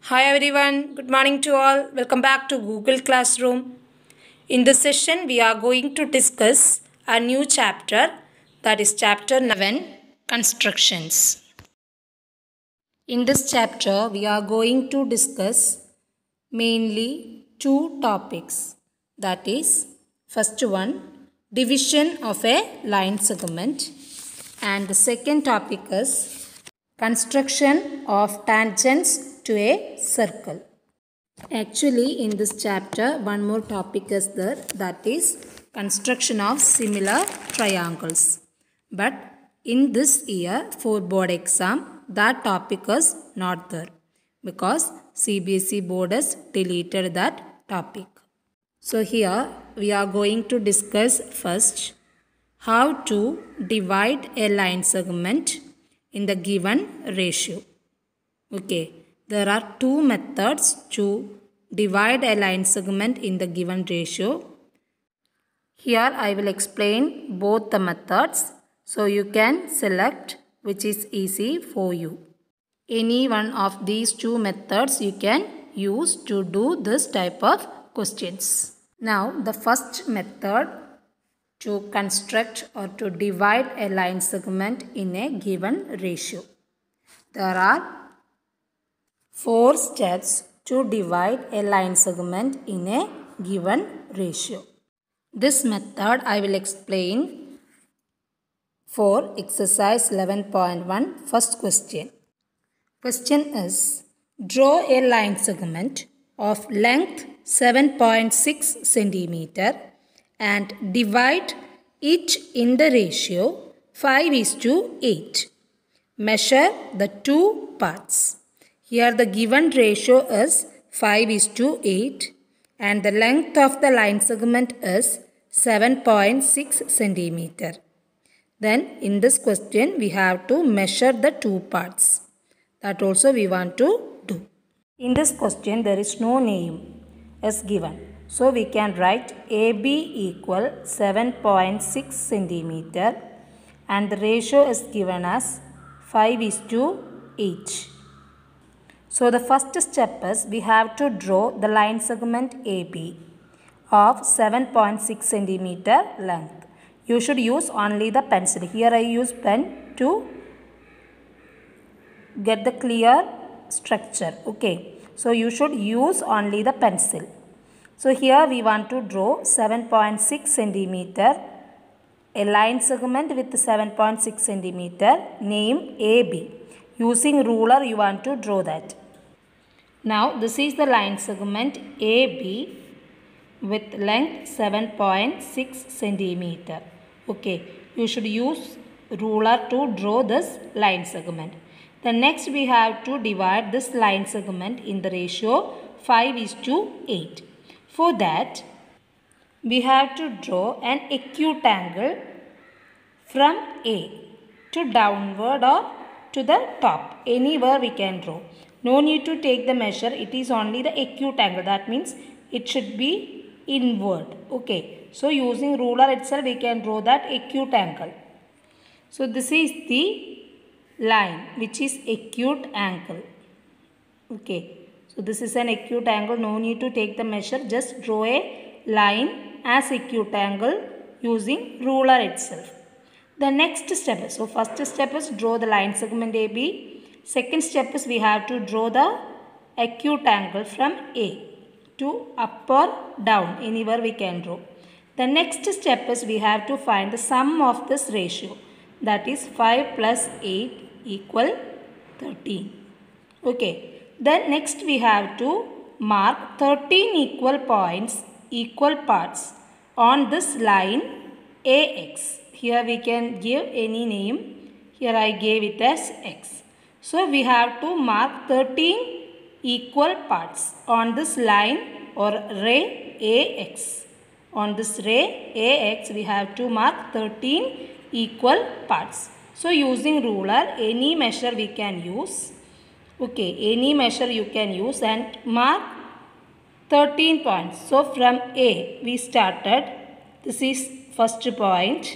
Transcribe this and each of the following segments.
Hi everyone, good morning to all. Welcome back to Google Classroom. In this session, we are going to discuss a new chapter, that is chapter 11, Constructions. In this chapter, we are going to discuss mainly two topics. That is, first one, division of a line segment, and the second topic is construction of tangents to a circle. Actually, in this chapter, one more topic is there, that is construction of similar triangles. But in this year, for board exam, that topic is not there because CBSE board has deleted that topic. So here we are going to discuss first how to divide a line segment in the given ratio. Okay, there are two methods to divide a line segment in the given ratio. Here I will explain both the methods so you can select which is easy for you. Any one of these two methods you can use to do this type of questions. Now the first method to construct or to divide a line segment in a given ratio. There are 4 steps to divide a line segment in a given ratio. This method I will explain for exercise 11.1 first question. Question is, draw a line segment of length 7.6 centimeter and divide it in the ratio 5:8. Measure the two parts. Here the given ratio is 5:8 and the length of the line segment is 7.6 centimeter. Then in this question we have to measure the two parts. That also we want to do. In this question there is no name as given. So we can write AB equal 7.6 centimeter and the ratio is given as 5:8. So the first step is we have to draw the line segment AB of 7.6 centimeter length. You should use only the pencil. Here I use pen to get the clear structure. Okay. So you should use only the pencil. So here we want to draw 7.6 centimeter, a line segment with 7.6 centimeter, name AB. Using ruler you want to draw that. Now this is the line segment AB with length 7.6 centimeter. Okay, you should use ruler to draw this line segment. Then next we have to divide this line segment in the ratio 5:8. For that, we have to draw an acute angle from A to downward or to the top. Anywhere we can draw. No need to take the measure. It is only the acute angle. That means it should be inward. Okay. So using ruler itself we can draw that acute angle. So this is the line which is acute angle. Okay. So this is an acute angle. No need to take the measure. Just draw a line as acute angle using ruler itself. The next step is, so first step is draw the line segment AB. Second step is we have to draw the acute angle from A to up or down. Anywhere we can draw. The next step is we have to find the sum of this ratio. That is 5 plus 8 equal 13. Okay. Then next we have to mark 13 equal points, equal parts on this line AX. Here we can give any name. Here I gave it as X. So we have to mark 13 equal parts on this line or ray AX. On this ray AX we have to mark 13 equal parts. So using ruler any measure we can use. Okay, any measure you can use and mark 13 points. So from A we started. This is first point.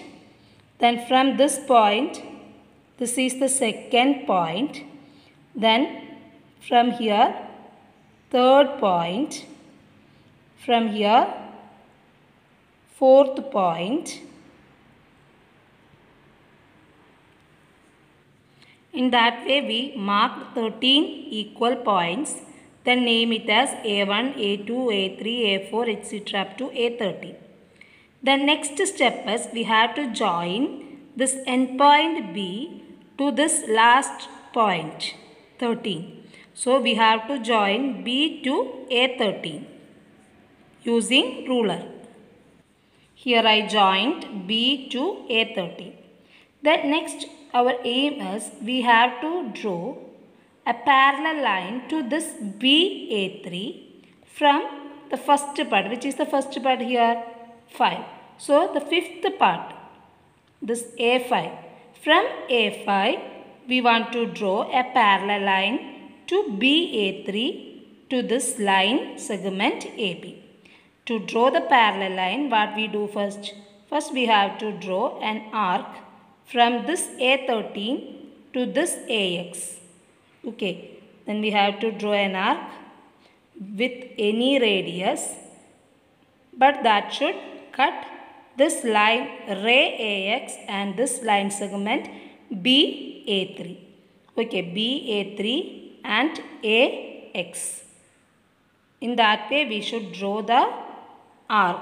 Then from this point, this is the second point. Then from here third point, from here fourth point. In that way we mark 13 equal points, then name it as A1, A2, A3, A4 etc. up to A13. The next step is we have to join this endpoint B to this last point 13. So we have to join B to A13 using ruler. Here I joined B to A13. Then next our aim is we have to draw a parallel line to this BA3 from the first part. Which is the first part here? 5. So the fifth part, this A5. From A5 we want to draw a parallel line to BA3 to this line segment AB. To draw the parallel line, what we do first? First we have to draw an arc from this A13 to this AX. Okay, then we have to draw an arc with any radius, but that should cut this line ray AX and this line segment BA3. Okay, BA3 and AX. In that way we should draw the arc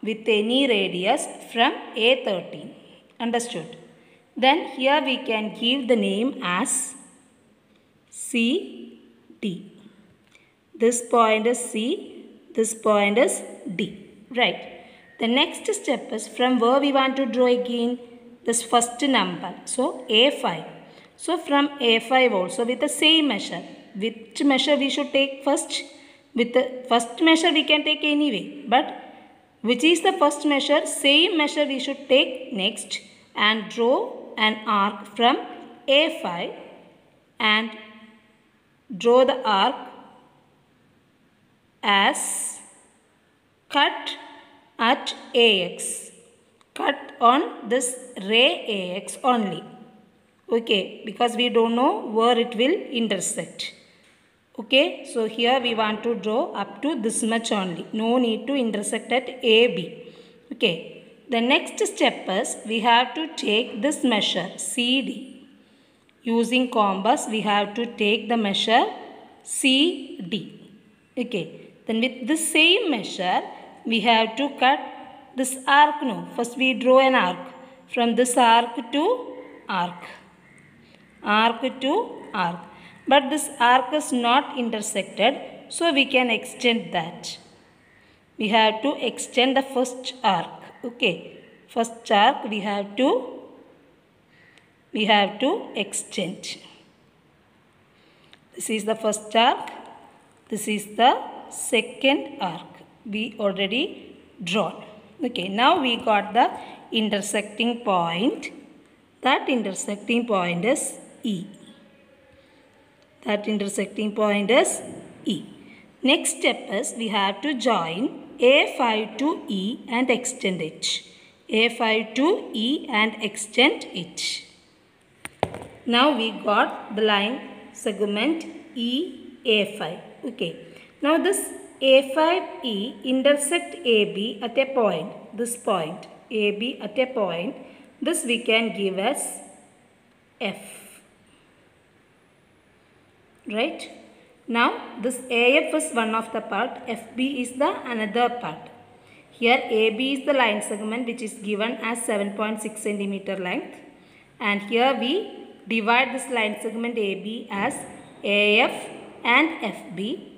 with any radius from A13. Understood? Then here we can give the name as CD. This point is C, this point is D. Right. The next step is from where we want to draw again this first number. So A5. So from A5 also with the same measure. Which measure we should take first? With the first measure we can take anyway. But which is the first measure? Same measure we should take next and draw an arc from A5 and draw the arc as cut at AX. Cut on this ray AX only. Okay, because we don't know where it will intersect. Okay, so here we want to draw up to this much only. No need to intersect at AB. Okay. The next step is we have to take this measure CD. Using compass we have to take the measure CD. Okay. Then with the same measure we have to cut this arc. No. First we draw an arc. From this arc to arc. Arc to arc. But this arc is not intersected. So we can extend that. We have to extend the first arc. Okay, first arc we have to extend. This is the first arc. This is the second arc. We already drawn. Okay, now we got the intersecting point. That intersecting point is E. That intersecting point is E. Next step is we have to join A5 to E and extend it. A5 to E and extend it. Now we got the line segment EA5. Okay. Now this A5E intersect AB at a point. This point AB at a point. This we can give as F. Right. Now this AF is one of the part, FB is the another part. Here AB is the line segment which is given as 7.6 cm length, and here we divide this line segment AB as AF and FB.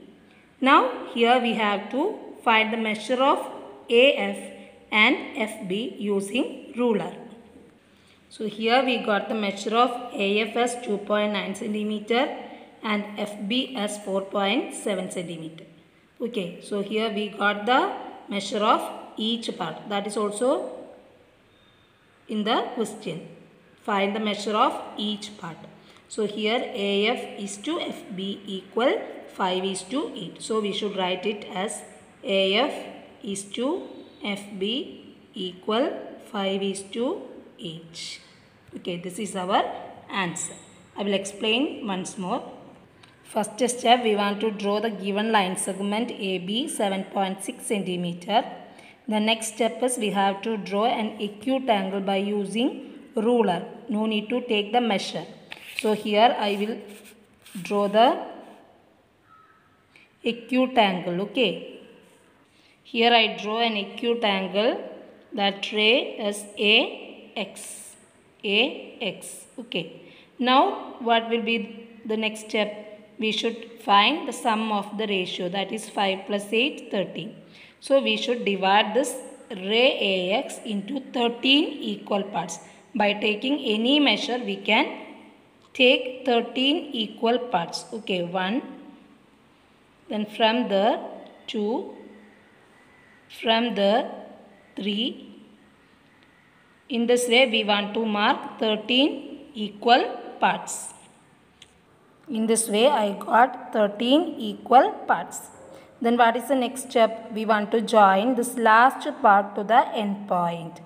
Now here we have to find the measure of AF and FB using ruler. So here we got the measure of AF as 2.9 cm and FB as 4.7 cm. Okay, so here we got the measure of each part. That is also in the question. Find the measure of each part. So here AF is to FB equal 5 is to 8. So we should write it as AF is to FB equal 5 is to 8. Okay, this is our answer. I will explain once more. First step, we want to draw the given line segment AB 7.6 centimeter. The next step is we have to draw an acute angle by using ruler. No need to take the measure. So here I will draw the acute angle. Okay. Here I draw an acute angle. That ray is AX. Okay. Now what will be the next step? We should find the sum of the ratio, that is 5 plus 8, 13. So we should divide this ray AX into 13 equal parts. By taking any measure, we can take 13 equal parts. Okay, 1, then from there 2, from there 3. In this way, we want to mark 13 equal parts. In this way, I got 13 equal parts. Then what is the next step? We want to join this last part to the end point.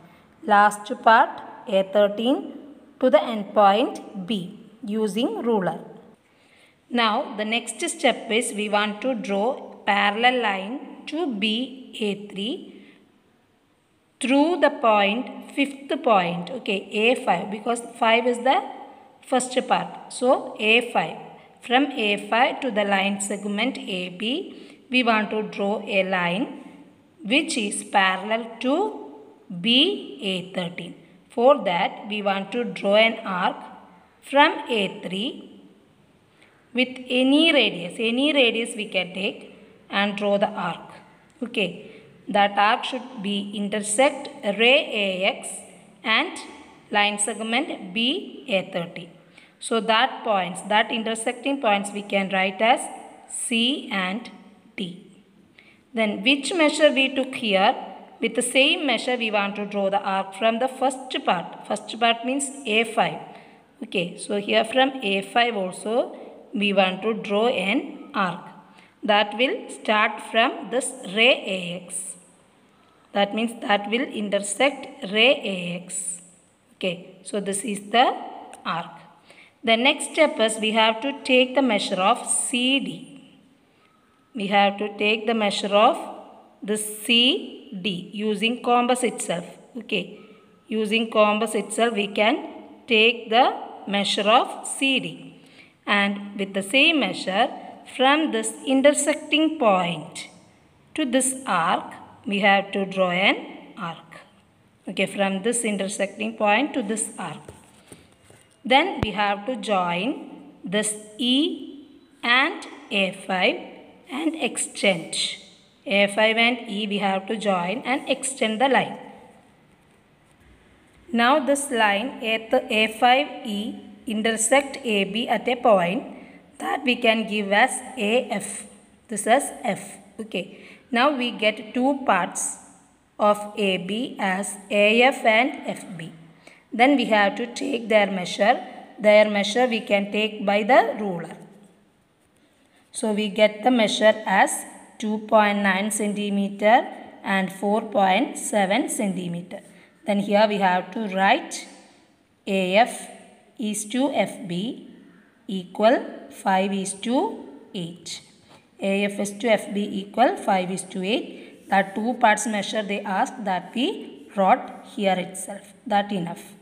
Last part A13 to the end point B using ruler. Now the next step is we want to draw parallel line to BA3 through the point, fifth point. Okay, A5, because 5 is the first part. So A5. From A5 to the line segment AB, we want to draw a line which is parallel to BA13. For that, we want to draw an arc from A3 with any radius we can take and draw the arc. Okay, that arc should be intersect ray AX and line segment BA13. So that intersecting points we can write as C and T. Then which measure we took here? With the same measure we want to draw the arc from the first part. First part means A5. Okay, so here from A5 also we want to draw an arc. That will start from this ray AX. That means that will intersect ray AX. Okay, so this is the arc. The next step is we have to take the measure of CD. We have to take the measure of the CD using compass itself. Okay, using compass itself we can take the measure of CD. And with the same measure, from this intersecting point to this arc, we have to draw an arc. Okay, from this intersecting point to this arc. Then we have to join this E and A5 and extend. A5 and E we have to join and extend the line. Now this line A5E intersect AB at a point that we can give as AF. This is F. Okay. Now we get two parts of AB as AF and FB. Then we have to take their measure. Their measure we can take by the ruler. So we get the measure as 2.9 centimeter and 4.7 centimeter. Then here we have to write AF is to FB equal 5 is to 8. AF is to FB equal 5 is to 8. That two parts measure they asked, that we wrote here itself. That enough.